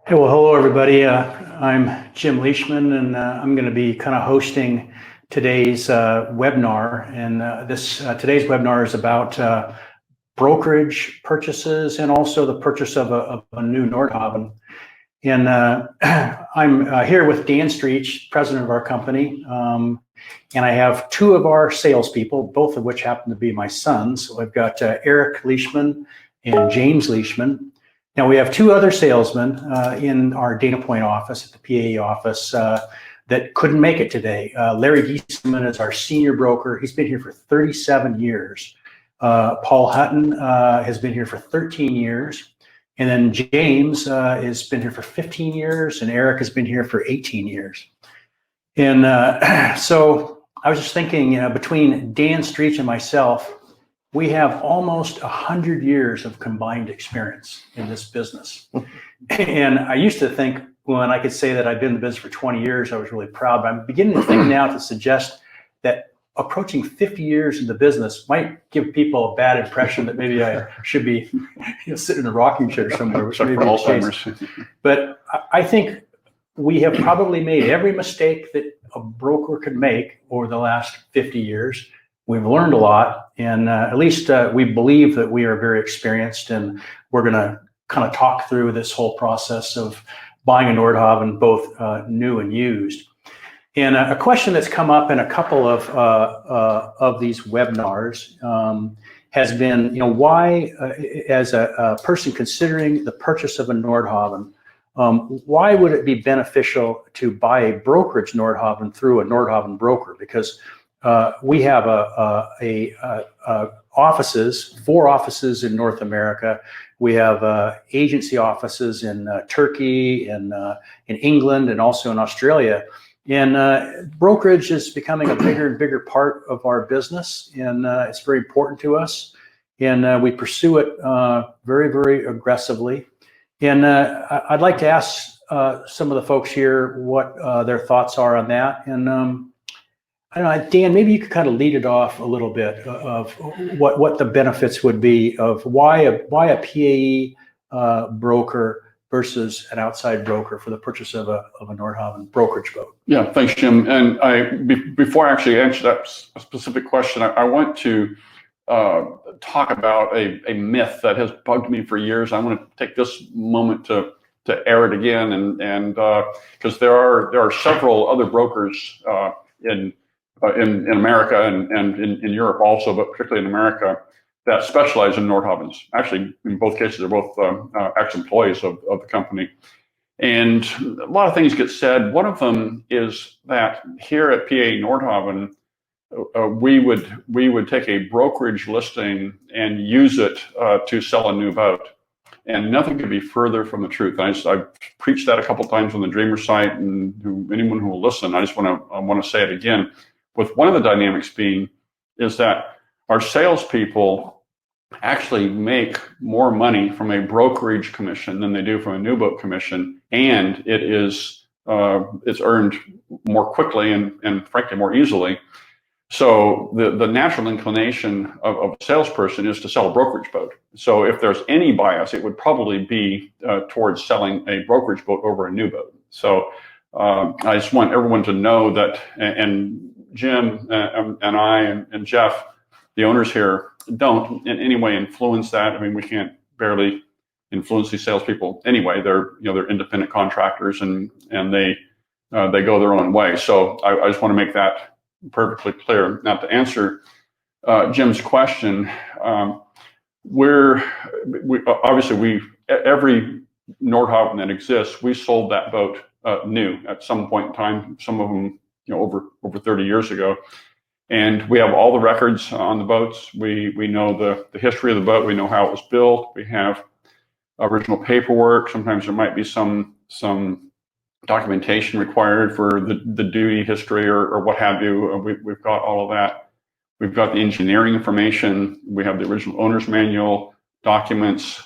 Hey, well, hello everybody. I'm Jim Leishman, and I'm going to be kind of hosting today's webinar. And today's webinar is about brokerage purchases and also the purchase of a new Nordhavn. And I'm here with Dan Streech, president of our company, and I have two of our salespeople, both of which happen to be my sons. So I've got Eric Leishman and James Leishman. Now, we have two other salesmen in our Dana Point office, at the PAE office, that couldn't make it today. Larry Giesemann is our senior broker. He's been here for 37 years. Paul Hutton has been here for 13 years. And then James has been here for 15 years, and Eric has been here for 18 years. And so I was just thinking, between Dan Streech and myself, we have almost 100 years of combined experience in this business. And I used to think when I could say that I've been in the business for 20 years, I was really proud. But I'm beginning to think now to suggest that approaching 50 years in the business might give people a bad impression that maybe I should be sitting in a rocking chair somewhere. Which may be Alzheimer's. But I think we have probably made every mistake that a broker could make over the last 50 years. We've learned a lot, and at least we believe that we are very experienced, and we're going to kind of talk through this whole process of buying a Nordhavn, both new and used. And a question that's come up in a couple of these webinars has been, why, as a person considering the purchase of a Nordhavn, why would it be beneficial to buy a brokerage Nordhavn through a Nordhavn broker? Because we have four offices in North America. We have agency offices in Turkey and in England and also in Australia. And brokerage is becoming a bigger and bigger part of our business, and it's very important to us. And we pursue it very, very aggressively. And I'd like to ask some of the folks here what their thoughts are on that. And I don't know, Dan, maybe you could kind of lead it off a little bit of what the benefits would be of why a PAE broker versus an outside broker for the purchase of a Nordhavn brokerage boat. Yeah, thanks, Jim. And before I actually answer that specific question, I want to talk about a myth that has bugged me for years. I want to take this moment to air it again, and because there are several other brokers in America and in Europe also, but particularly in America, that specialize in Nordhavns. Actually, in both cases, they're both ex-employees of the company. And a lot of things get said. One of them is that here at PAE Nordhavn, we would take a brokerage listing and use it to sell a new boat. And nothing could be further from the truth. I've preached that a couple of times on the Dreamer site, and anyone who will listen, I just want to say it again. With one of the dynamics being is that our salespeople actually make more money from a brokerage commission than they do from a new boat commission, and it's earned more quickly and frankly more easily. So the natural inclination of a salesperson is to sell a brokerage boat. So if there's any bias, it would probably be towards selling a brokerage boat over a new boat. So I just want everyone to know that, and Jim and I and Jeff, the owners here, don't in any way influence that. I mean, we can't barely influence these salespeople anyway. They're independent contractors, and they go their own way. So I just want to make that perfectly clear. Now, to answer Jim's question, obviously every Nordhavn that exists, we sold that boat new at some point in time. Some of them, over 30 years ago, and we have all the records on the boats. We know the history of the boat. We know how it was built. We have original paperwork. Sometimes there might be some documentation required for the duty history or what have you. We've got all of that. We've got the engineering information. We have the original owner's manual documents.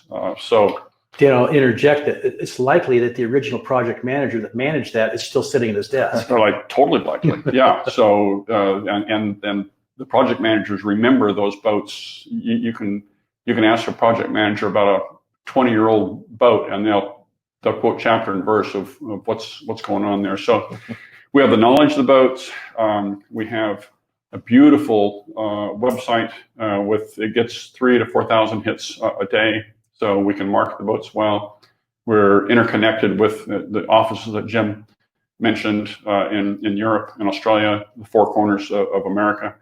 Dan, I'll interject that it's likely that the original project manager that managed that is still sitting at his desk. Like totally likely, yeah. So and the project managers remember those boats. You can ask a project manager about a 20-year-old boat, and they'll they'll quote chapter and verse of what's going on there. So we have the knowledge of the boats. We have a beautiful website with, it gets 3,000 to 4,000 hits a day, so we can market the boats well. We're interconnected with the offices that Jim mentioned in Europe and Australia, the four corners of America.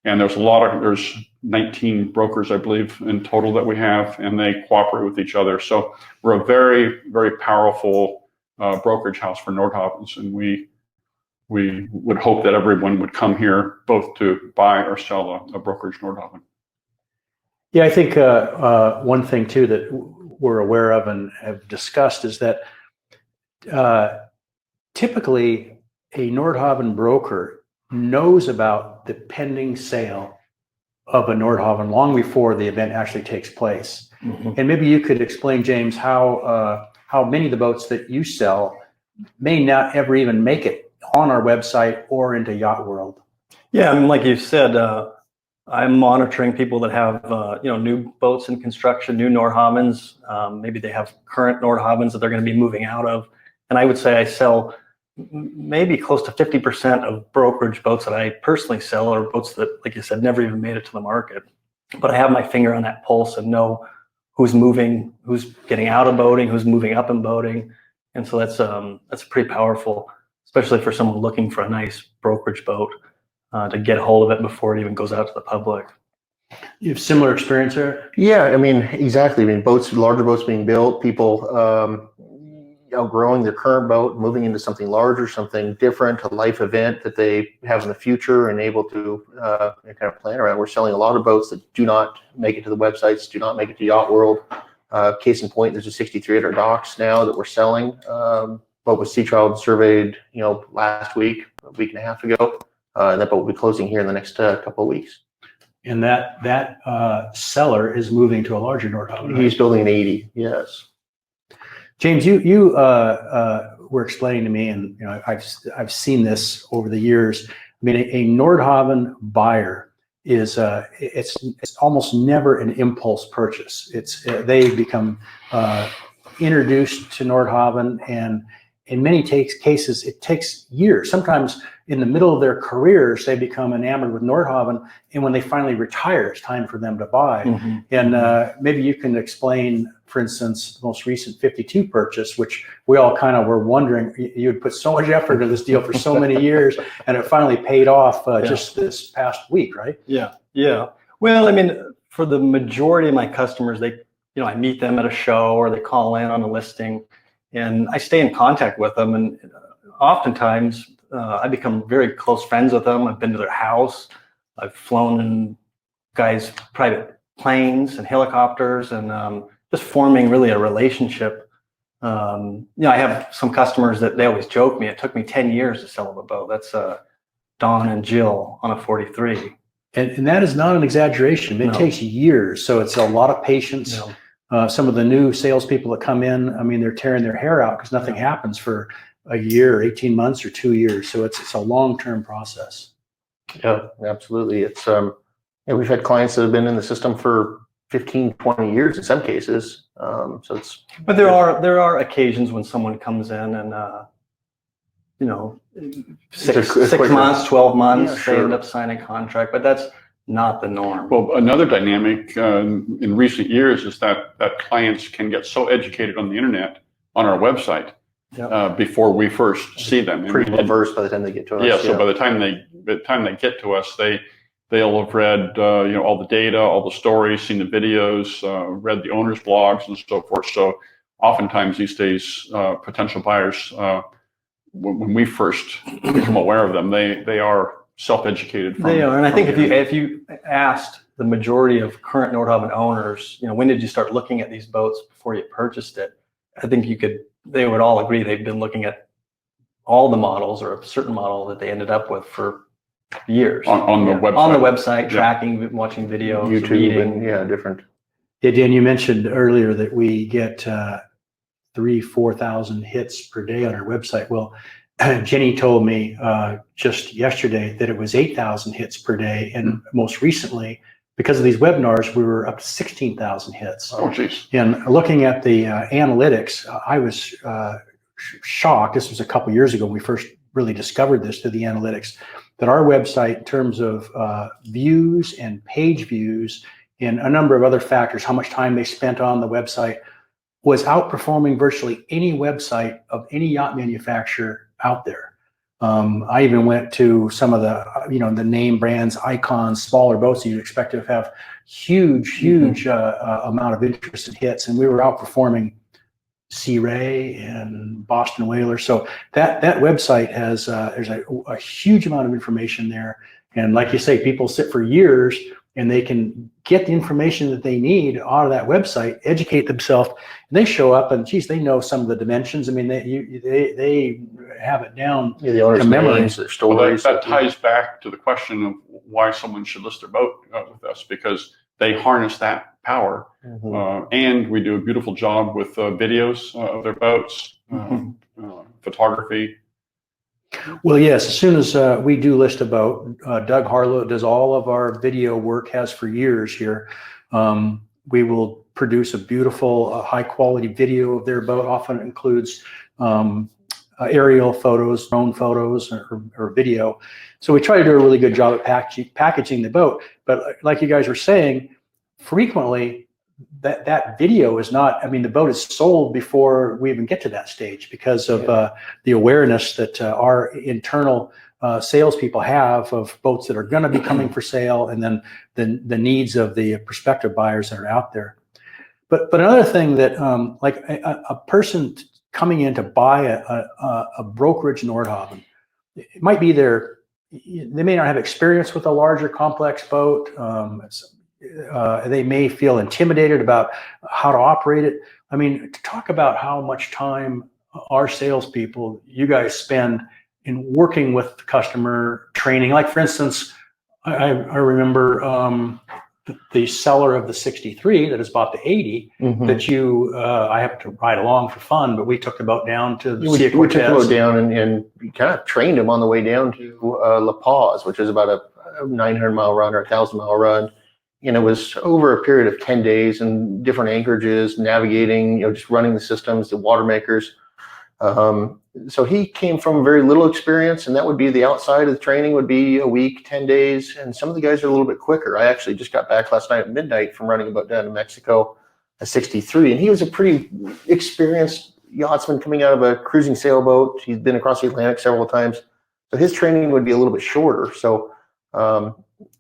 And there's 19 brokers, I believe, in total that we have, and they cooperate with each other. So we're a very, very powerful brokerage house for Nordhavns, and we would hope that everyone would come here both to buy or sell a brokerage Nordhavn. Yeah, I think one thing too that we're aware of and have discussed is that typically a Nordhavn broker knows about the pending sale of a Nordhavn long before the event actually takes place. Mm-hmm. And maybe you could explain, James, how many of the boats that you sell may not ever even make it on our website or into Yacht World. Yeah, I mean, like you said, I'm monitoring people that have new boats in construction, new Nordhavns. Maybe they have current Nordhavns that they're going to be moving out of. And I would say I sell maybe close to 50% of brokerage boats that I personally sell are boats that, like you said, never even made it to the market. But I have my finger on that pulse and know who's moving, who's getting out of boating, who's moving up in boating. And so that's pretty powerful, especially for someone looking for a nice brokerage boat to get a hold of it before it even goes out to the public. You have similar experience there? Yeah, I mean, exactly. I mean, larger boats being built, people outgrowing their current boat, moving into something larger, something different, a life event that they have in the future and able to kind of plan around. We're selling a lot of boats that do not make it to the websites, do not make it to Yacht World. Case in point, there's a 6300 docks now that we're selling. Boat was sea trialed and surveyed, last week, a week and a half ago. And that boat will be closing here in the next couple of weeks. And that seller is moving to a larger Nordhavn. Right? He's building an 80, yes. James, you were explaining to me, and I've seen this over the years. I mean, a Nordhavn buyer is it's almost never an impulse purchase. They become introduced to Nordhavn, and in many cases it takes years. Sometimes in the middle of their careers, they become enamored with Nordhavn, and when they finally retire, it's time for them to buy. Mm-hmm. And maybe you can explain, for instance, the most recent 52 purchase, which we all kind of were wondering. You had put so much effort into this deal for so many years, and it finally paid off just this past week, right? Yeah. Well, I mean, for the majority of my customers, I meet them at a show or they call in on a listing, and I stay in contact with them. And oftentimes, I become very close friends with them. I've been to their house. I've flown in guys' private planes and helicopters, and just forming really a relationship. I have some customers that they always joke me, it took me 10 years to sell them a boat. That's Don and Jill on a 43. And that is not an exaggeration. It takes years. So it's a lot of patience. No. Some of the new salespeople that come in, I mean, they're tearing their hair out because nothing happens for a year, 18 months, or 2 years. So it's a long-term process. Yeah, absolutely. It's we've had clients that have been in the system for 15, 20 years in some cases. But there are occasions when someone comes in and six months, 12 months, they end up signing a contract, but that's not the norm. Well, another dynamic in recent years is that clients can get so educated on the internet, on our website, before we first see them. Pretty well versed by the time they get to us. Yeah, so by the time they get to us, they'll have read all the data, all the stories, seen the videos, read the owners' blogs, and so forth. So oftentimes these days, potential buyers, when we first become aware of them, they are self-educated. They are, and I think if you asked the majority of current Nordhavn owners, when did you start looking at these boats before you purchased it? I think they would all agree they've been looking at all the models or a certain model that they ended up with for years on the website. On the website, tracking, watching videos, YouTube, reading. and different. Yeah, Dan, you mentioned earlier that we get 3,000-4,000 hits per day on our website. Well, Jenny told me just yesterday that it was 8,000 hits per day, and most recently because of these webinars, we were up to 16,000 hits. Oh, geez. And looking at the analytics, I was shocked. This was a couple years ago when we first really discovered this through the analytics, that our website, in terms of views and page views and a number of other factors, how much time they spent on the website, was outperforming virtually any website of any yacht manufacturer out there. I even went to some of the, the name brands, icons, smaller boats you'd expect to have huge amount of interest in hits, and we were outperforming Sea Ray and Boston Whaler. So that website has there's a huge amount of information there, and like you say, people sit for years and they can get the information that they need out of that website, educate themselves, and they show up and geez, they know some of the dimensions. I mean, they have it down Yeah, the owners' to memory. names, their stories. That ties back to the question of why someone should list their boat with us, because they harness that power. And we do a beautiful job with videos of their boats, photography. Well, yes, as soon as we do list a boat, Doug Harlow does all of our video work, has for years here. We will produce a beautiful, high quality video of their boat. Often includes aerial photos, drone photos, or video. So we try to do a really good job at packaging the boat. But like you guys were saying, frequently that video is not, I mean, the boat is sold before we even get to that stage because of the awareness that our internal salespeople have of boats that are going to be coming for sale, and then the needs of the prospective buyers that are out there. But another thing that like a person coming in to buy a brokerage Nordhavn, it might be they may not have experience with a larger complex boat. They may feel intimidated about how to operate it. I mean, to talk about how much time our salespeople, you guys spend in working with the customer, training. Like for instance, I remember the seller of the 63 that has bought the 80 that I happened to ride along for fun, but we took the boat down to the Sea of We took the Cortez. boat down and kind of trained him on the way down to La Paz, which is about a 900-mile run or 1,000-mile run. And it was over a period of 10 days and different anchorages, navigating, just running the systems, the water makers. So he came from very little experience, and that would be the outside of the training would be a week, 10 days. And some of the guys are a little bit quicker. I actually just got back last night at midnight from running a boat down in Mexico, a 63. And he was a pretty experienced yachtsman coming out of a cruising sailboat. He's been across the Atlantic several times. So his training would be a little bit shorter. So,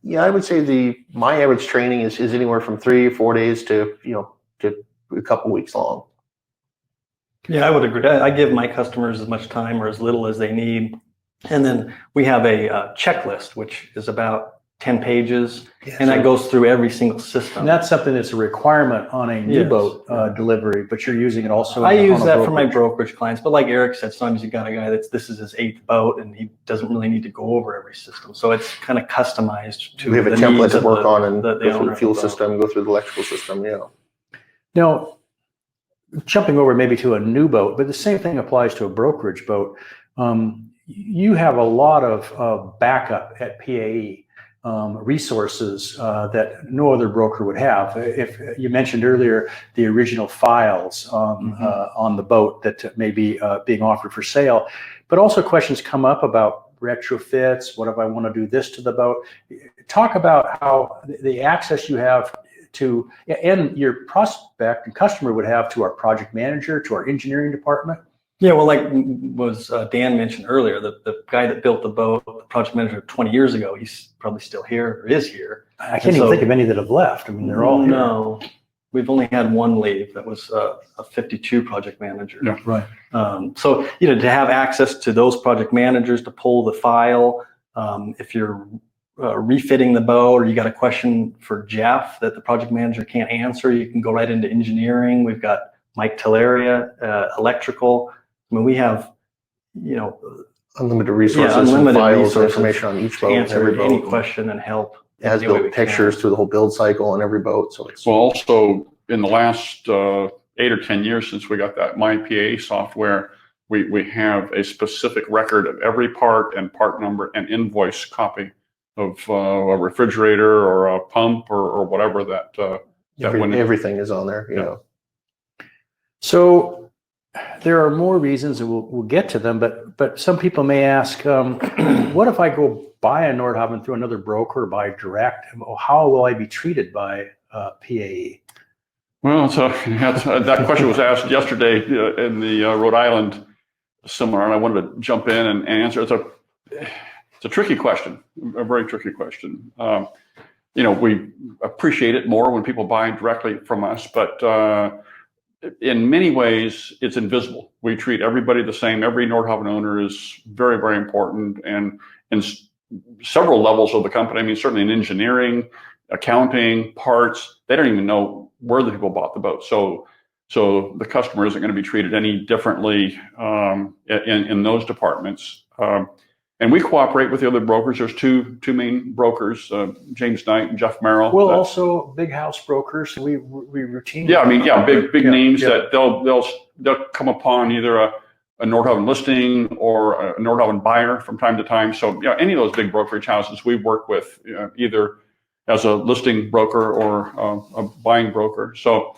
yeah, I would say my average training is anywhere from 3 or 4 days to a couple weeks long. Yeah, I would agree. I give my customers as much time or as little as they need. And then we have a checklist, which is about 10 pages, and that goes through every single system. And that's something that's a requirement on a new boat delivery, but you're using it also. I use that for my brokerage clients, but like Eric said, sometimes you got a guy this is his 8th boat, and he doesn't really need to go over every system. So it's kind of customized to we have a template to work on and go through the fuel system. system, go through the electrical system. Yeah. Now, jumping over maybe to a new boat, but the same thing applies to a brokerage boat. You have a lot of backup at PAE. Resources that no other broker would have. If you mentioned earlier the original files on the boat that may be being offered for sale, but also questions come up about retrofits. What if I want to do this to the boat? Talk about how the access you have to, and your prospect and customer would have to our project manager, to our engineering department. Yeah, well, like was Dan mentioned earlier, the guy that built the boat, the project manager 20 years ago, he's probably still here or is here. I can't even think of any that have left. I mean, they're all here. No, we've only had one leave. That was a 52 project manager. Yeah. Right. So, to have access to those project managers to pull the file, if you're refitting the boat or you got a question for Jeff that the project manager can't answer, you can go right into engineering. We've got Mike Teleria, electrical. I mean, we have, unlimited resources, unlimited and files, resources and information on each boat, answer every boat. any question and help. It has built pictures through the whole build cycle on every boat. So it's Well, also in the last 8 or 10 years since we got that MyPA software, we have a specific record of every part and part number and invoice copy a refrigerator or a pump or whatever that went in. Everything is on there. Yeah. So there are more reasons, and we'll get to them, but some people may ask, what if I go buy a Nordhavn through another broker or buy direct? How will I be treated by PAE? Well, so that question was asked yesterday in the Rhode Island seminar, and I wanted to jump in and answer. It's a tricky question, a very tricky question. We appreciate it more when people buy directly from us, but in many ways, it's invisible. We treat everybody the same. Every Nordhavn owner is very, very important, and in several levels of the company. I mean, certainly in engineering, accounting, parts, they don't even know where the people bought the boat. So the customer isn't going to be treated any differently in those departments. And we cooperate with the other brokers. There's two main brokers, James Knight and Jeff Merrill. Well, also big house brokers. We routinely. Yeah, I mean, big names that they'll come upon either a Nordhavn listing or a Nordhavn buyer from time to time. So any of those big brokerage houses we work with, either as a listing broker or a buying broker. So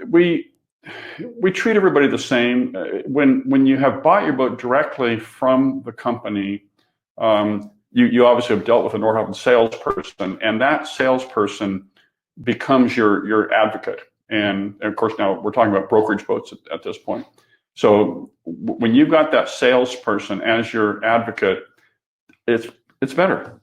we treat everybody the same. When you have bought your boat directly from the company, you obviously have dealt with a Nordhavn salesperson, and that salesperson becomes your advocate. And of course, now we're talking about brokerage boats at this point. So when you've got that salesperson as your advocate, it's better.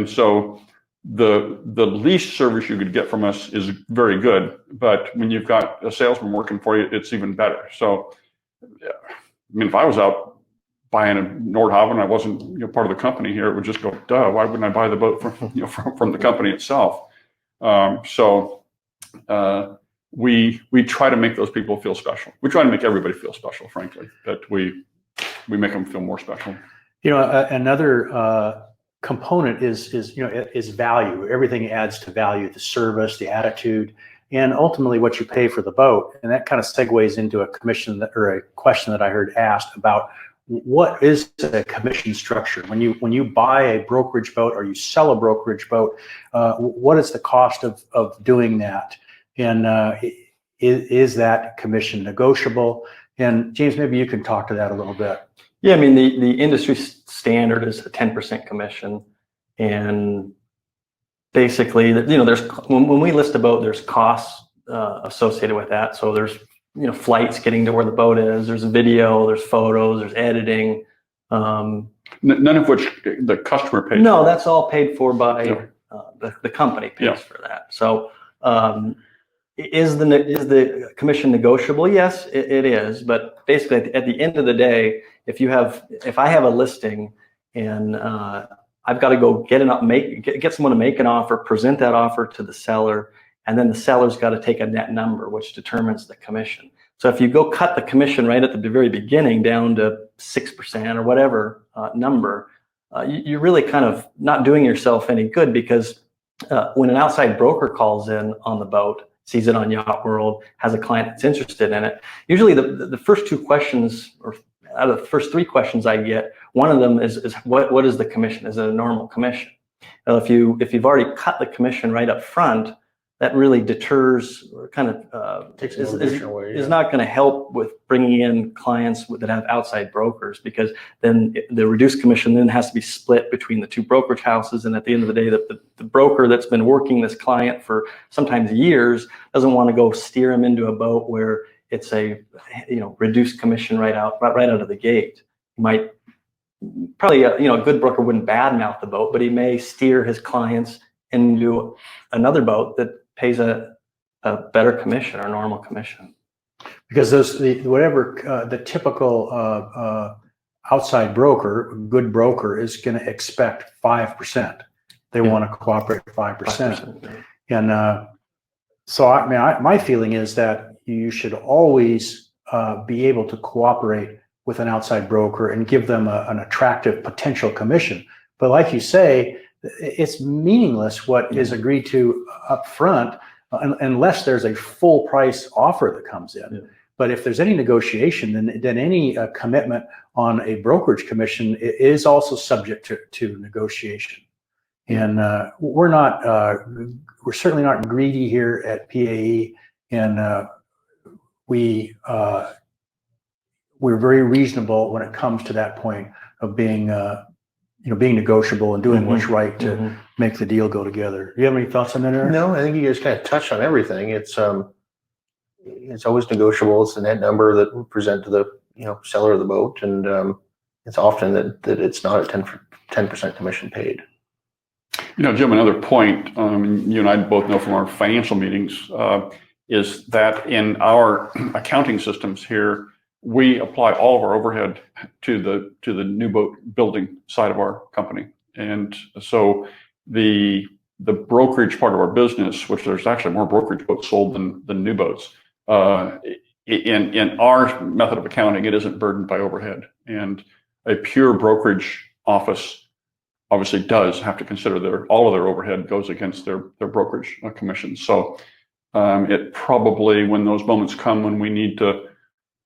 So the least service you could get from us is very good, but when you've got a salesman working for you, it's even better. So, I mean, if I was out buying a Nordhavn, I wasn't part of the company here, it would just go, duh, why wouldn't I buy the boat from the company itself? We try to make those people feel special. We try to make everybody feel special, frankly, that we make them feel more special. Another component is value. Everything adds to value: the service, the attitude, and ultimately what you pay for the boat. And that kind of segues into a question that I heard asked about what is a commission structure when you buy a brokerage boat or you sell a brokerage boat. What is the cost of doing that? And is that commission negotiable? And James, maybe you can talk to that a little bit. Yeah, I mean, the industry standard is a 10% commission, and basically, there's when we list a boat, there's costs associated with that. So there's flights getting to where the boat is. There's video, there's photos, there's editing. None of which the customer pays. No, that's all paid for by the company pays for that. So is the commission negotiable? Yes, it is. But basically, at the end of the day, if I have a listing and I've got to go get someone to make an offer, present that offer to the seller, and then the seller's got to take a net number, which determines the commission. So if you go cut the commission right at the very beginning down to 6% or whatever number, you're really kind of not doing yourself any good, because when an outside broker calls in on the boat, sees it on Yacht World, has a client that's interested in it, usually the first two questions, or out of the first three questions I get, one of them is what is the commission? Is it a normal commission? Now, if you've already cut the commission right up front, that really deters, or kind of is not going to help with bringing in clients that have outside brokers, because then the reduced commission then has to be split between the two brokerage houses, and at the end of the day, the broker that's been working this client for sometimes years doesn't want to go steer him into a boat where it's a reduced commission right out of the gate. You might probably a good broker wouldn't badmouth the boat, but he may steer his clients into another boat that pays a better commission or normal commission. Because the typical outside broker, good broker, is going to expect 5%. They want to cooperate 5%. And so my feeling is that you should always be able to cooperate with an outside broker and give them an attractive potential commission. But like you say, it's meaningless what is agreed to up front unless there's a full price offer that comes in. But if there's any negotiation, then any commitment on a brokerage commission is also subject to negotiation. And we're certainly not greedy here at PAE, and we're very reasonable when it comes to that point of being being negotiable and doing what's right to make the deal go together. Do you have any thoughts on that, Eric? No, I think you guys kind of touched on everything. It's always negotiable. It's the net number that we present to the seller of the boat, and it's often that it's not a 10% commission paid. Jim, another point, you and I both know from our financial meetings, is that in our accounting systems here, we apply all of our overhead to the new boat building side of our company. And so the brokerage part of our business, which there's actually more brokerage boats sold than new boats, in our method of accounting, it isn't burdened by overhead. And a pure brokerage office obviously does have to consider all of their overhead goes against their brokerage commissions. So it probably, when those moments come when we need to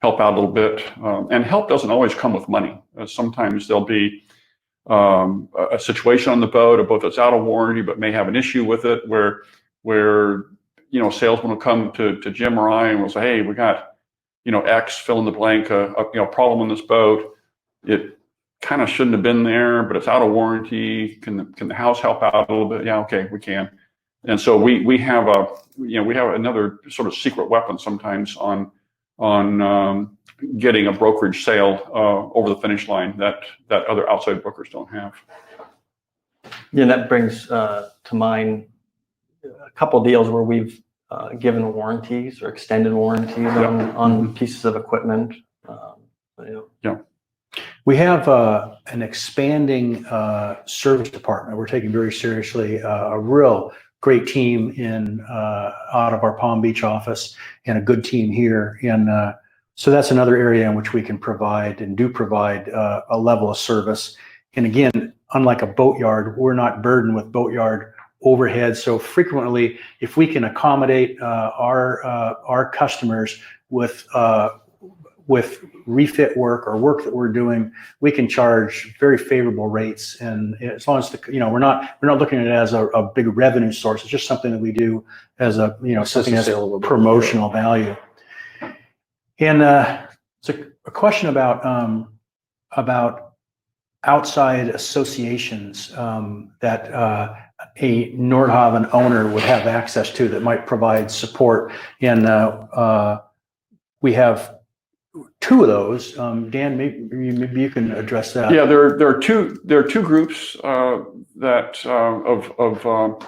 help out a little bit, and help doesn't always come with money. Sometimes there'll be a situation on the boat, a boat that's out of warranty but may have an issue with it, where salesman will come to Jim or I and will say, hey, we got X, fill in the blank, a problem on this boat. It kind of shouldn't have been there, but it's out of warranty. Can the house help out a little bit? Yeah, okay, we can. And so we have another sort of secret weapon sometimes on getting a brokerage sale over the finish line that other outside brokers don't have. Yeah, that brings to mind a couple deals where we've given warranties or extended warranties on pieces of equipment. We have an expanding service department. We're taking very seriously a real great team out of our Palm Beach office, and a good team here. And so that's another area in which we can provide and do provide a level of service. And again, unlike a boatyard, we're not burdened with boatyard overhead. So frequently, if we can accommodate our customers with refit work or work that we're doing, we can charge very favorable rates. And as long as we're not looking at it as a big revenue source. It's just something that we do as something as a promotional value. And it's a question about outside associations that a Nordhavn owner would have access to that might provide support. And we have two of those. Dan, maybe you can address that. Yeah, there are two groups that of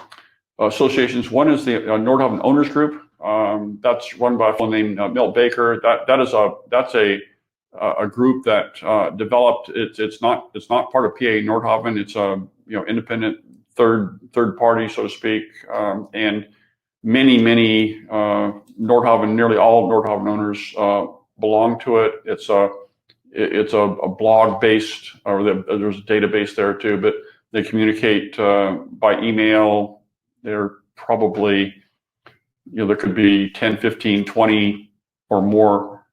associations. One is the Nordhavn Owners Group. That's run by a fellow named Milt Baker. That's a group that developed. It's not part of PA Nordhavn. It's a independent third party, so to speak, and many Nordhavn, nearly all Nordhavn owners belong to it. It's a blog based, or there's a database there too, but they communicate by email. They're probably, there could be 10, 15, 20 or more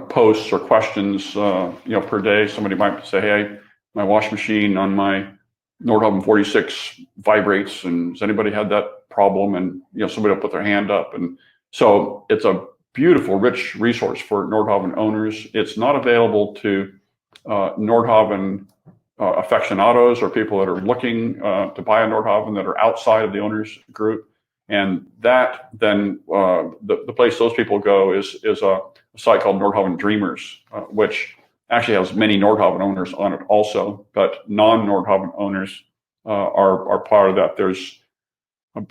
posts or questions per day. Somebody might say, hey, my wash machine on my Nordhavn 46 vibrates, and has anybody had that problem? And somebody will put their hand up. And so it's a beautiful, rich resource for Nordhavn owners. It's not available to Nordhavn aficionados or people that are looking to buy a Nordhavn that are outside of the owners group. And that then the place those people go is a site called Nordhavn Dreamers, which actually has many Nordhavn owners on it also, but non-Nordhavn owners are part of that. There's,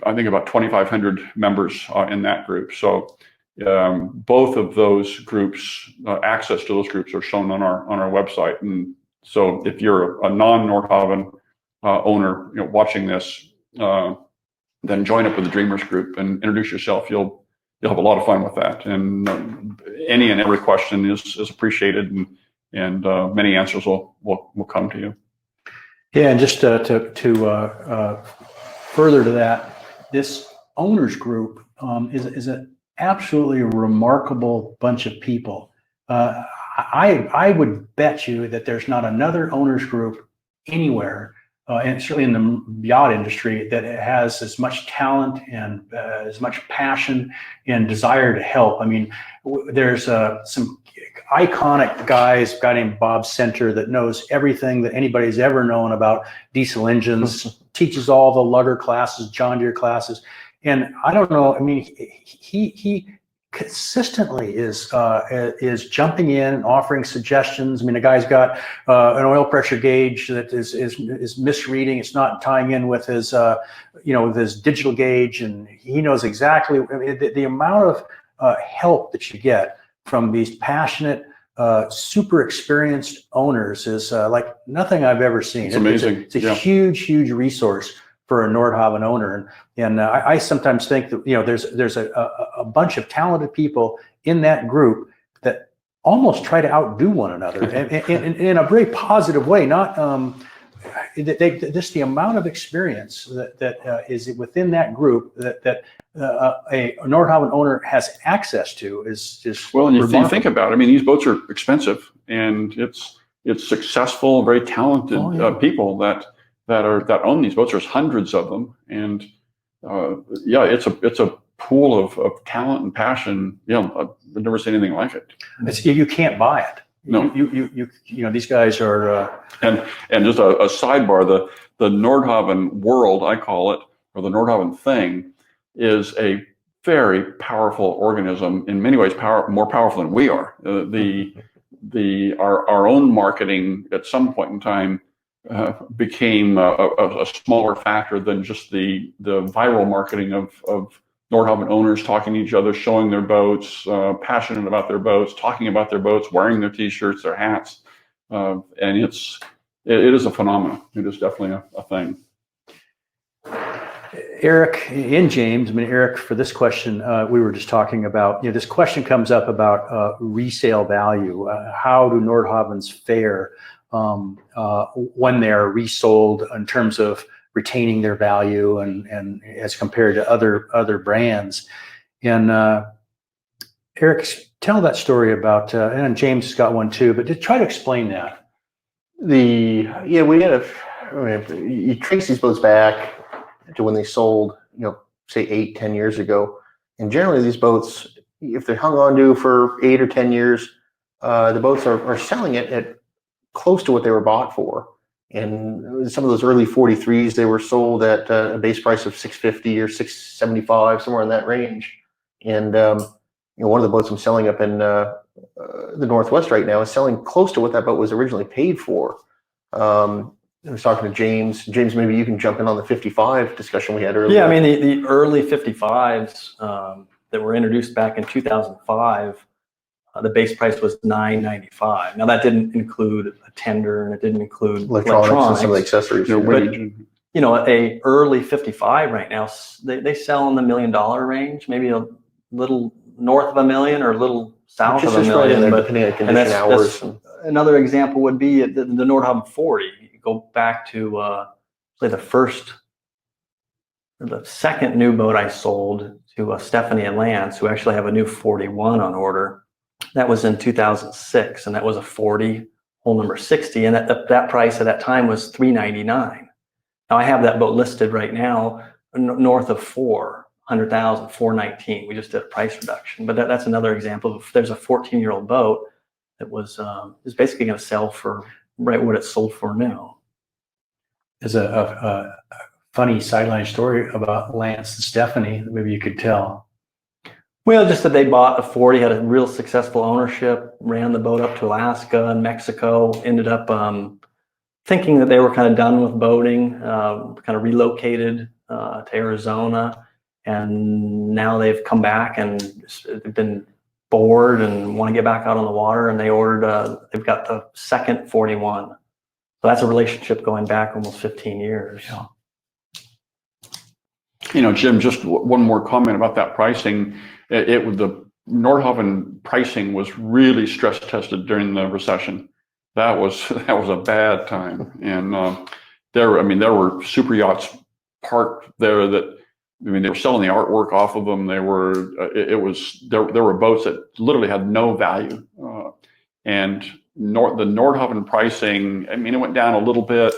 I think, about 2,500 members in that group. So both of those groups, access to those groups are shown on our website. And so if you're a non-Nordhavn owner watching this, then join up with the Dreamers group and introduce yourself. You'll have a lot of fun with that. And any and every question is appreciated, and many answers will come to you. Yeah, and just to further to that, this owners group is an absolutely remarkable bunch of people. I would bet you that there's not another owners group anywhere, and certainly in the yacht industry, that has as much talent and as much passion and desire to help. I mean, there's some iconic guys, a guy named Bob Center that knows everything that anybody's ever known about diesel engines, teaches all the lugger classes, John Deere classes. And I don't know, I mean, he consistently is jumping in and offering suggestions. I mean, the guy's got an oil pressure gauge that is misreading. It's not tying in with his, with his digital gauge, and he knows exactly. I mean, the amount of help that you get from these passionate, super experienced owners is like nothing I've ever seen. It's amazing. It's a huge, huge resource for a Nordhavn owner. And I sometimes think that, there's a bunch of talented people in that group that almost try to outdo one another in a very positive way. Not just the amount of experience that is within that group that a Nordhavn owner has access to is just well. And you remarkable. think about it, I mean, these boats are expensive, and it's successful, very talented people that own these boats. There's hundreds of them, and it's a pool of talent and passion. I've never seen anything like it. You can't buy it. No, these guys are. And just a sidebar, the Nordhavn world, I call it, or the Nordhavn thing, is a very powerful organism. In many ways, more powerful than we are. Our own marketing at some point in time became a smaller factor than just the viral marketing of Nordhavn owners talking to each other, showing their boats, passionate about their boats, talking about their boats, wearing their T-shirts, their hats, and it is a phenomenon. It is definitely a thing. Eric and James, Eric, for this question, we were just talking about, this question comes up about resale value. How do Nordhavns fare when they're resold in terms of retaining their value and as compared to other brands? And Eric, tell that story about, and James has got one too, but to try to explain that. We had you trace these boats back to when they sold, say 8-10 years ago. And generally these boats, if they're hung on to for 8 or 10 years, the boats are selling it at close to what they were bought for. And some of those early 43s, they were sold at a base price of $650 or $675, somewhere in that range. And one of the boats I'm selling up in the Northwest right now is selling close to what that boat was originally paid for. I was talking to James. James, maybe you can jump in on the 55 discussion we had earlier. Yeah, I mean, the early 55s that were introduced back in 2005, the base price was $995. Now that didn't include a tender, and it didn't include electronics and some of the accessories. But a early 55 right now, they sell in the $1 million range, maybe a little north of $1 million or a little south of $1 million. But depending on condition hours. Another example would be the Nordhavn 40. You go back to say the second new boat I sold to Stephanie and Lance, who actually have a new 41 on order. That was in 2006, and that was a 40, hole number 60, and that price at that time was $399. Now I have that boat listed right now north of $400,000, $419. We just did a price reduction, but that's another example of, there's a 14-year-old boat that is basically going to sell for right what it's sold for now. There's a funny sideline story about Lance and Stephanie that maybe you could tell. Well, just that they bought a 40, had a real successful ownership, ran the boat up to Alaska and Mexico, ended up thinking that they were kind of done with boating, kind of relocated to Arizona, and now they've come back and they've been bored and want to get back out on the water, and they ordered, they've got the second 41. So that's a relationship going back almost 15 years. Yeah. Jim, just one more comment about that pricing. The Nordhavn pricing was really stress tested during the recession. That was a bad time, and there were super yachts parked there that I mean, they were selling the artwork off of them. They were, there were boats that literally had no value. And the Nordhavn pricing, I mean, it went down a little bit,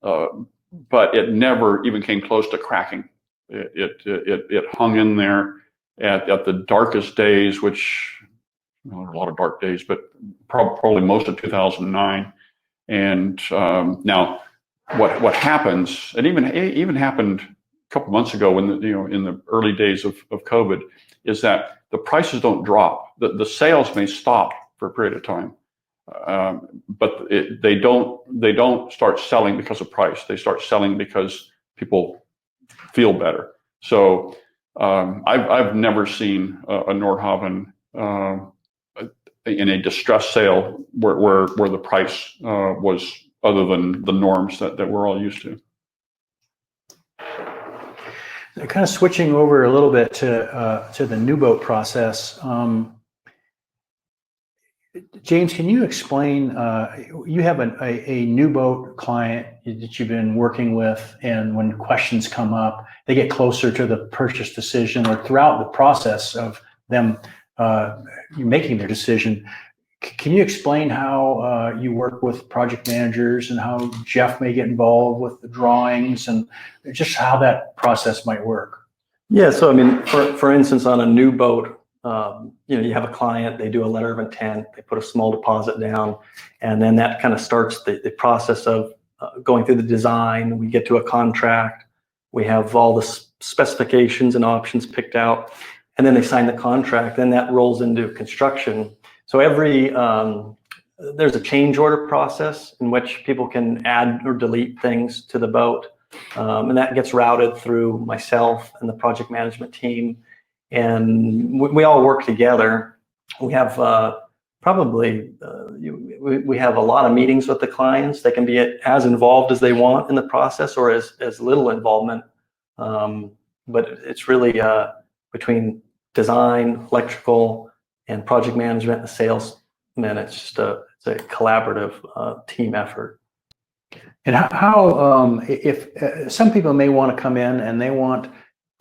but it never even came close to cracking. It hung in there at the darkest days, which, there were a lot of dark days, but probably most of 2009. And now, what happens? It even happened a couple months ago when in the early days of COVID, is that the prices don't drop. The sales may stop for a period of time, but they don't start selling because of price. They start selling because people feel better. So I've never seen a Nordhavn in a distressed sale where the price was other than the norms that we're all used to. Kind of switching over a little bit to the new boat process. James, can you explain? You have a new boat client that you've been working with, and when questions come up, they get closer to the purchase decision, or throughout the process of them making their decision. Can you explain how you work with project managers and how Jeff may get involved with the drawings and just how that process might work? Yeah, so I mean, for instance, on a new boat, you have a client, they do a letter of intent, they put a small deposit down, and then that kind of starts the process of going through the design. We get to a contract, we have all the specifications and options picked out, and then they sign the contract. Then that rolls into construction. So there's a change order process in which people can add or delete things to the boat. And that gets routed through myself and the project management team. And we all work together. We have we have a lot of meetings with the clients. They can be as involved as they want in the process, or as little involvement. But it's really between design, electrical, and project management and salesmen. It's just it's a collaborative team effort. And how if some people may want to come in and they want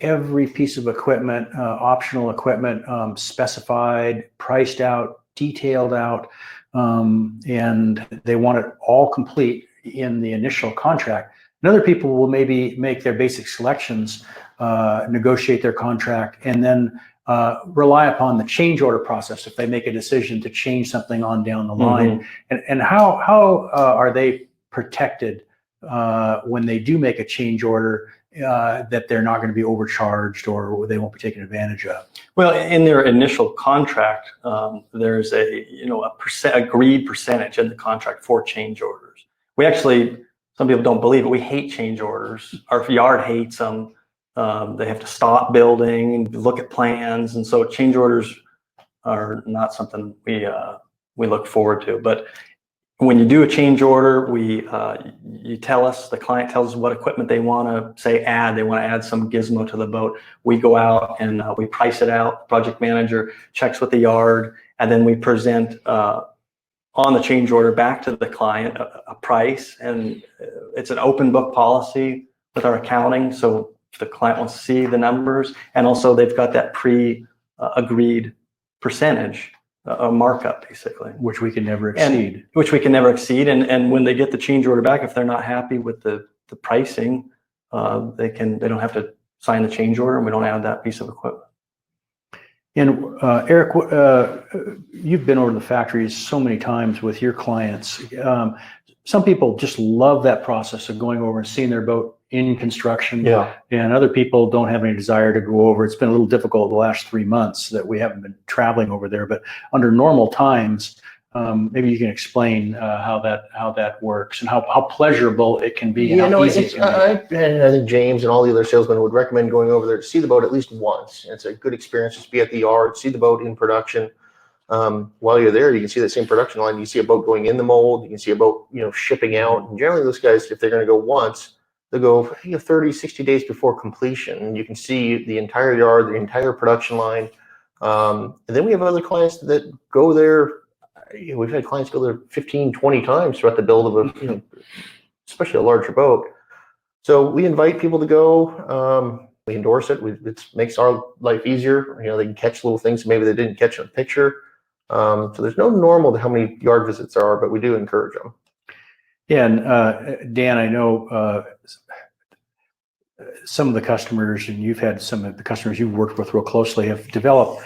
every piece of equipment, optional equipment, specified, priced out, detailed out, and they want it all complete in the initial contract. And other people will maybe make their basic selections, negotiate their contract, and then rely upon the change order process if they make a decision to change something on down the line. And how are they protected when they do make a change order, that they're not going to be overcharged or they won't be taken advantage of? Well, in their initial contract, there's a agreed percentage in the contract for change orders. We actually, some people don't believe it, we hate change orders. Our yard hates them. They have to stop building and look at plans, and so change orders are not something we look forward to. But when you do a change order, you tell us, the client tells us what equipment they want to say add. They want to add some gizmo to the boat. We go out and we price it out. The project manager checks with the yard, and then we present on the change order back to the client a price, and it's an open book policy with our accounting. So if the client wants to see the numbers, and also they've got that pre-agreed percentage. A markup, basically, Which we can never exceed. And when they get the change order back, if they're not happy with the pricing, they don't have to sign the change order, and we don't add that piece of equipment. And Eric, you've been over the factories so many times with your clients. Some people just love that process of going over and seeing their boat in construction. Yeah. And other people don't have any desire to go over. It's been a little difficult the last 3 months that we haven't been traveling over there. But under normal times, maybe you can explain how that works and how pleasurable it can be. And how easy it can be. And I think James and all the other salesmen would recommend going over there to see the boat at least once. It's a good experience. Just be at the yard, see the boat in production. While you're there, you can see that same production line. You see a boat going in the mold. You can see a boat, shipping out. And generally, those guys, if they're going to go once, they'll go 30, 60 days before completion. And you can see the entire yard, the entire production line. And then we have other clients that go there. We've had clients go there 15, 20 times throughout the build of a, especially a larger boat. So we invite people to go. We endorse it. It makes our life easier. You know, they can catch little things maybe they didn't catch in a picture. So there's no normal to how many yard visits there are, but we do encourage them. Yeah, and Dan, I know some of the customers, and you've had some of the customers you've worked with real closely, have developed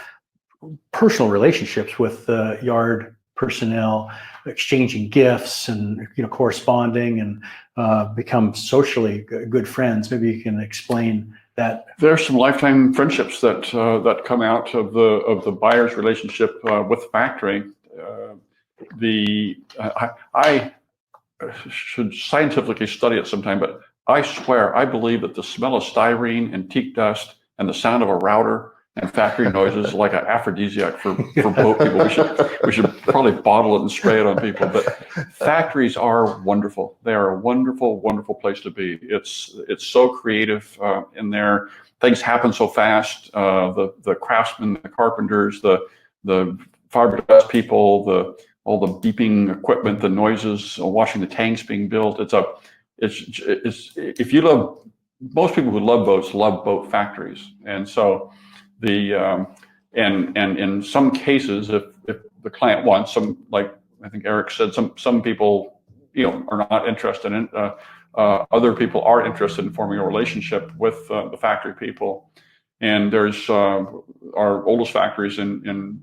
personal relationships with yard personnel, exchanging gifts and corresponding, and become socially good friends. Maybe you can explain that. There's some lifetime friendships that come out of the buyer's relationship with the factory. I should scientifically study it sometime, but I swear I believe that the smell of styrene and teak dust and the sound of a router and factory noises is like an aphrodisiac for boat people. We should probably bottle it and spray it on people. But factories are wonderful. They are a wonderful, wonderful place to be. It's so creative in there. Things happen so fast. The craftsmen, the carpenters, the fiberglass people, all the beeping equipment, the noises, washing the tanks being built. If you love, most people who love boats love boat factories, and so and in some cases, if the client wants some, like I think Eric said, some people are not interested in it. Other people are interested in forming a relationship with the factory people, and there's our oldest factories in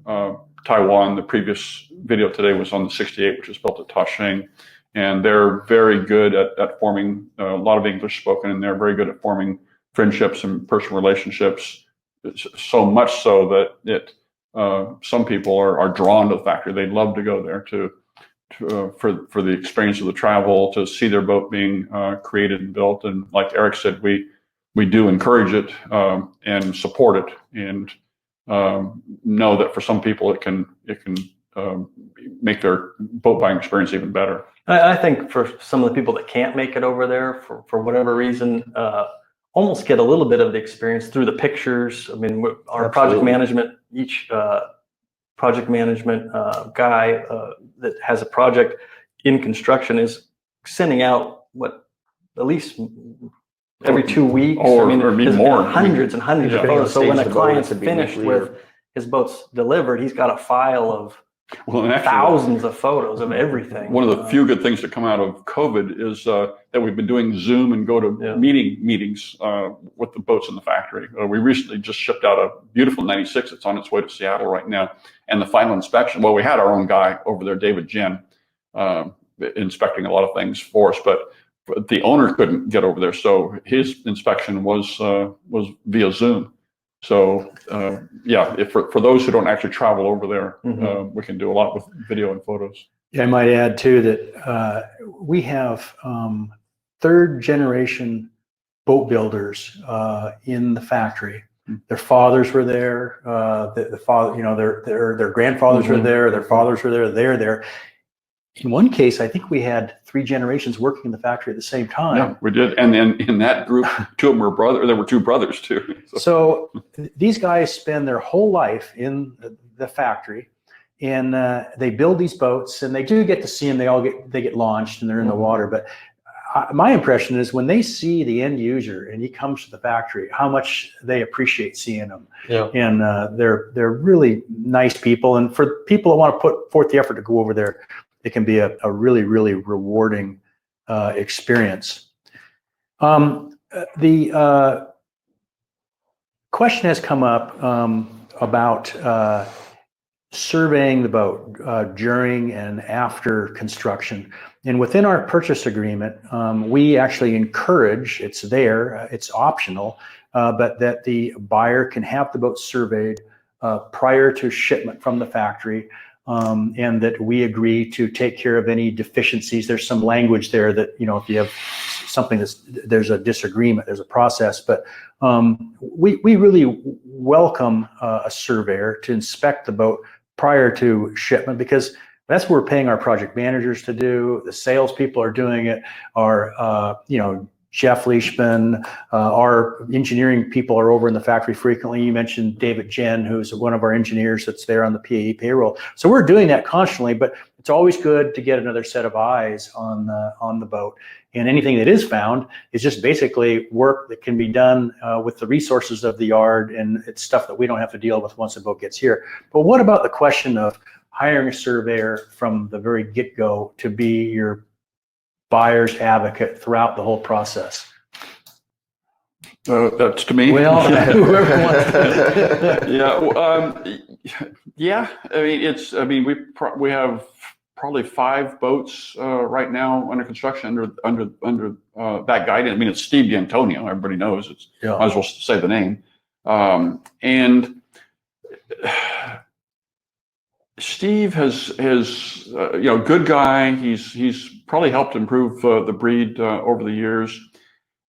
Taiwan. The previous video today was on the 68, which was built at Tashing, and they're very good at forming a lot of English spoken, and they're very good at forming friendships and personal relationships. So much so that some people are drawn to the factory. They love to go there for the experience of the travel, to see their boat being created and built. And like Eric said, we do encourage it and support it, and know that for some people it can make their boat buying experience even better. I think for some of the people that can't make it over there for whatever reason, almost get a little bit of the experience through the pictures. I mean, our project management, each project management guy that has a project in construction is sending out at least every 2 weeks, or more, hundreds and hundreds of photos. So when a client's finished with his boat's delivered, he's got a file of thousands of photos of everything. One of the few good things that come out of COVID is that we've been doing Zoom and go to meetings with the boats in the factory. We recently just shipped out a beautiful 96. It's on its way to Seattle right now. And the final inspection, well, we had our own guy over there, David Jen, inspecting a lot of things for us, but the owner couldn't get over there. So his inspection was via Zoom. So for those who don't actually travel over there, we can do a lot with video and photos. Yeah, I might add too that we have third generation boat builders in the factory. Their fathers were there. The father, their grandfathers were there. Their fathers were there. They're there. In one case, I think we had 3 generations working in the factory at the same time. Yeah, we did. And then in that group, 2 of them were brothers. There were 2 brothers too. So these guys spend their whole life in the factory, and they build these boats, and they do get to see them. They get launched and they're in the water. But my impression is when they see the end user and he comes to the factory, how much they appreciate seeing them. Yeah. And they're really nice people. And for people that want to put forth the effort to go over there, it can be a really, really rewarding experience. The question has come up about surveying the boat during and after construction. And within our purchase agreement, we actually encourage, it's there, it's optional, but that the buyer can have the boat surveyed prior to shipment from the factory. And that we agree to take care of any deficiencies. There's some language there that, if you have something there's a disagreement, there's a process, but we really welcome a surveyor to inspect the boat prior to shipment, because that's what we're paying our project managers to do. The salespeople are doing it. Our, Jeff Leishman, our engineering people are over in the factory frequently. You mentioned David Jen, who's one of our engineers that's there on the PAE payroll. So we're doing that constantly, but it's always good to get another set of eyes on the boat. And anything that is found is just basically work that can be done with the resources of the yard, and it's stuff that we don't have to deal with once the boat gets here. But what about the question of hiring a surveyor from the very get-go to be your buyer's advocate throughout the whole process? That's to me. Well, whoever wants. Yeah. I mean, we have probably 5 boats right now under construction under that guidance. I mean, it's Steve D'Antonio. Everybody knows. Might as well say the name. And Steve has good guy. He's probably helped improve the breed over the years.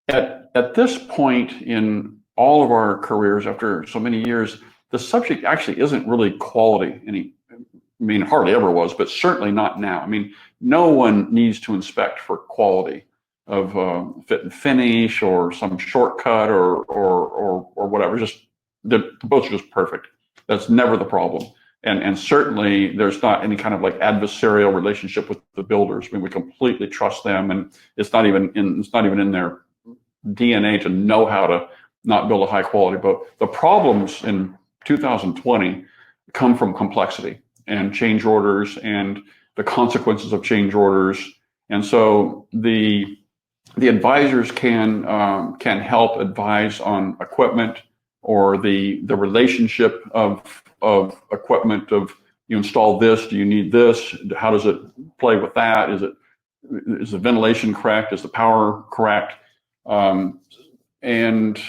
At this point in all of our careers, after so many years, the subject actually isn't really quality. Hardly ever was, but certainly not now. I mean, no one needs to inspect for quality of fit and finish or some shortcut or whatever. Just the boats are just perfect. That's never the problem. And certainly there's not any kind of like adversarial relationship with the builders. I mean, we completely trust them, and it's not even in their DNA to know how to not build a high quality boat. The problems in 2020 come from complexity and change orders and the consequences of change orders. And so the advisors can help advise on equipment or the relationship of equipment. Of, you install this, do you need this? How does it play with that? Is the ventilation correct? Is the power correct? And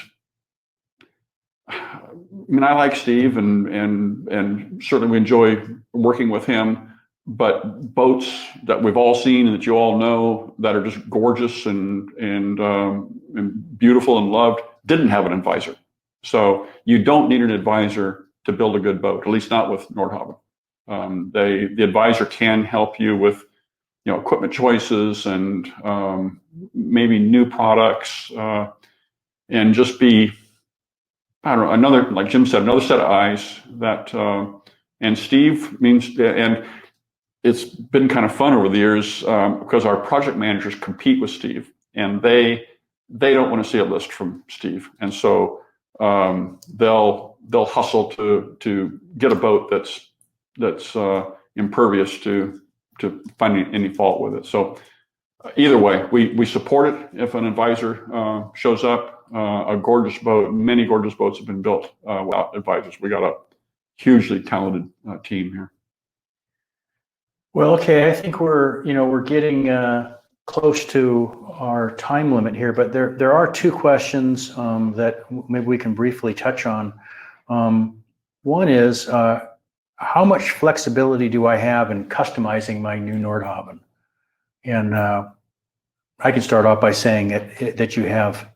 I mean, I like Steve, and certainly we enjoy working with him. But boats that we've all seen and that you all know that are just gorgeous and beautiful and loved didn't have an advisor. So you don't need an advisor to build a good boat, at least not with Nordhavn. The advisor can help you with equipment choices and maybe new products, and just be, I don't know, another, like Jim said, another set of eyes that, and Steve means, and it's been kind of fun over the years because our project managers compete with Steve, and they don't want to see a list from Steve. And so they'll hustle to get a boat that's impervious to finding any fault with it. So either way, we support it if an advisor shows up. A gorgeous boat, many gorgeous boats have been built without advisors. We got a hugely talented team here. Well, okay, I think we're getting close to our time limit here, but there are 2 questions that maybe we can briefly touch on. One is, how much flexibility do I have in customizing my new Nordhavn? And I can start off by saying that you have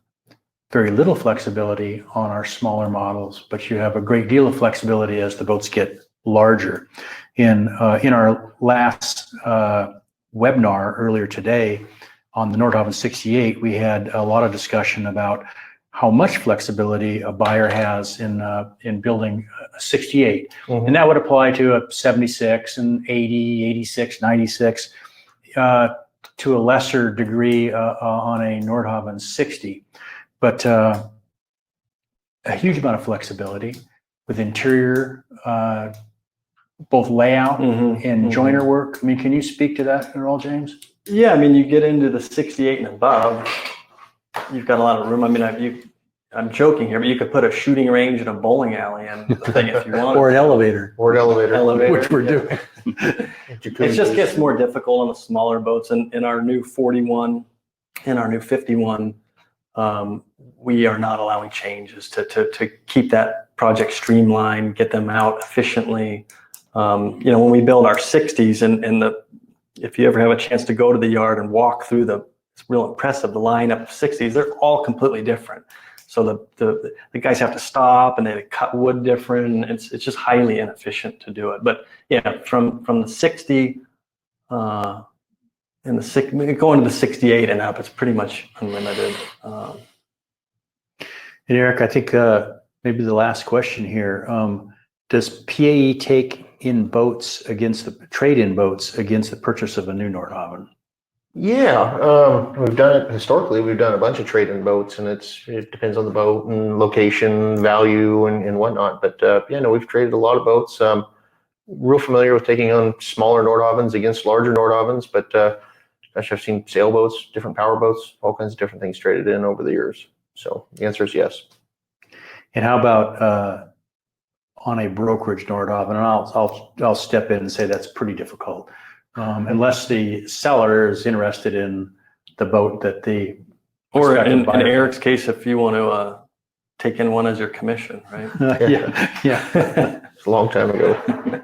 very little flexibility on our smaller models, but you have a great deal of flexibility as the boats get larger. In our last webinar earlier today on the Nordhavn 68, we had a lot of discussion about how much flexibility a buyer has in building a 68. Mm-hmm. And that would apply to a 76 and 80, 86, 96, to a lesser degree on a Nordhavn 60. But a huge amount of flexibility with interior, both layout and joiner work. I mean, can you speak to that at all, James? Yeah, I mean, you get into the 68 and above, you've got a lot of room. I mean, I'm joking here, but you could put a shooting range in a bowling alley and the thing if you want. Or an elevator. Which we're doing. It just gets more difficult on the smaller boats. And in our new 41 and our new 51, we are not allowing changes to keep that project streamlined, get them out efficiently. When we build our 60s and if you ever have a chance to go to the yard and walk through it's real impressive, the lineup of 60s, they're all completely different. So the guys have to stop and they cut wood different. It's just highly inefficient to do it. But yeah, from the 60 in the going to the 68 and up, it's pretty much unlimited. And Eric, I think maybe the last question here. Does PAE take in boats against the trade-in boats against the purchase of a new Nordhavn? Yeah, we've done it historically. We've done a bunch of trade-in boats, and it depends on the boat and location, value, and whatnot. But yeah, no, we've traded a lot of boats. Real familiar with taking on smaller Nordhavns against larger Nordhavns, but gosh, I've seen sailboats, different power boats, all kinds of different things traded in over the years. So the answer is yes. And how about on a brokerage Nordhavn? And I'll step in and say that's pretty difficult, unless the seller is interested in the boat that the Or in buyer- Eric's case, if you want to take in one as your commission, right? yeah. It's a long time ago.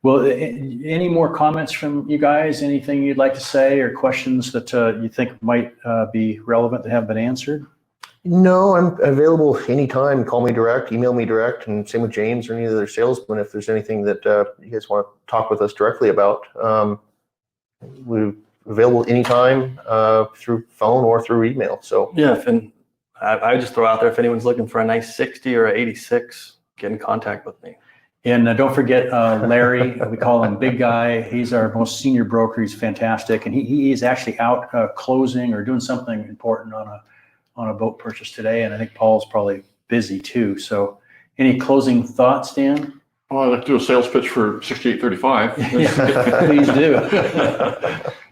Well, any more comments from you guys? Anything you'd like to say or questions that you think might be relevant that haven't been answered? No, I'm available anytime. Call me direct, email me direct, and same with James or any other salesman if there's anything that you guys want to talk with us directly about. We're available anytime through phone or through email. So Yeah, and I just throw out there, if anyone's looking for a nice 60 or a 86, get in contact with me. And don't forget Larry, we call him Big Guy. He's our most senior broker. He's fantastic. And he is actually out closing or doing something important on a boat purchase today. And I think Paul's probably busy too. So any closing thoughts, Dan? Well, I'd like to do a sales pitch for 6835. Yeah, please do.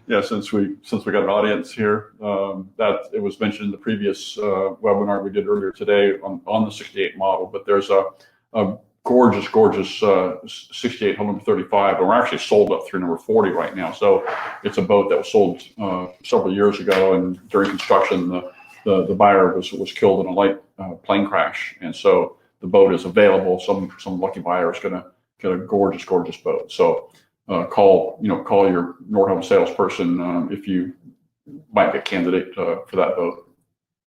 Yeah, since we got an audience here, that it was mentioned in the previous webinar we did earlier today on the 68 model, but there's a gorgeous 68 number 35, and we're actually sold up through number 40 right now. So it's a boat that was sold several years ago, and during construction, the buyer was killed in a light plane crash, and so the boat is available. Some lucky buyer is going to get a gorgeous boat. So call your Nordhavn salesperson if you might be a candidate for that boat.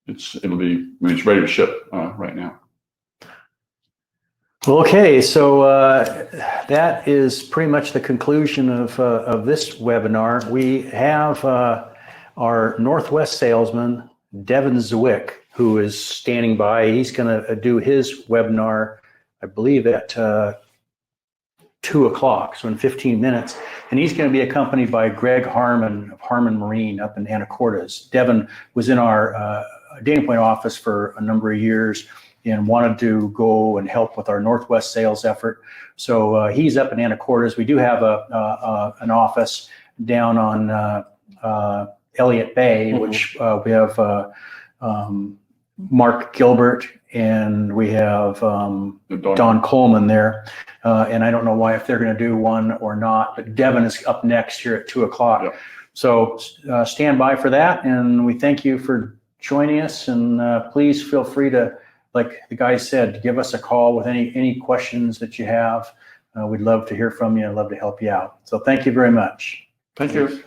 It's ready to ship right now. Well, okay, so that is pretty much the conclusion of this webinar. We have our Northwest salesman, Devin Zwick, who is standing by. He's going to do his webinar, I believe, at 2 o'clock, so in 15 minutes. And he's going to be accompanied by Greg Harmon of Harmon Marine up in Anacortes. Devin was in our Dana Point office for a number of years and wanted to go and help with our Northwest sales effort. So he's up in Anacortes. We do have an office down on Elliott Bay, which we have Mark Gilbert and we have Don Coleman there. And I don't know if they're going to do one or not, but Devin is up next here at 2 o'clock. Yep. So stand by for that. And we thank you for joining us. And please feel free to, like the guy said, give us a call with any questions that you have. We'd love to hear from you and love to help you out. So thank you very much. Thank you.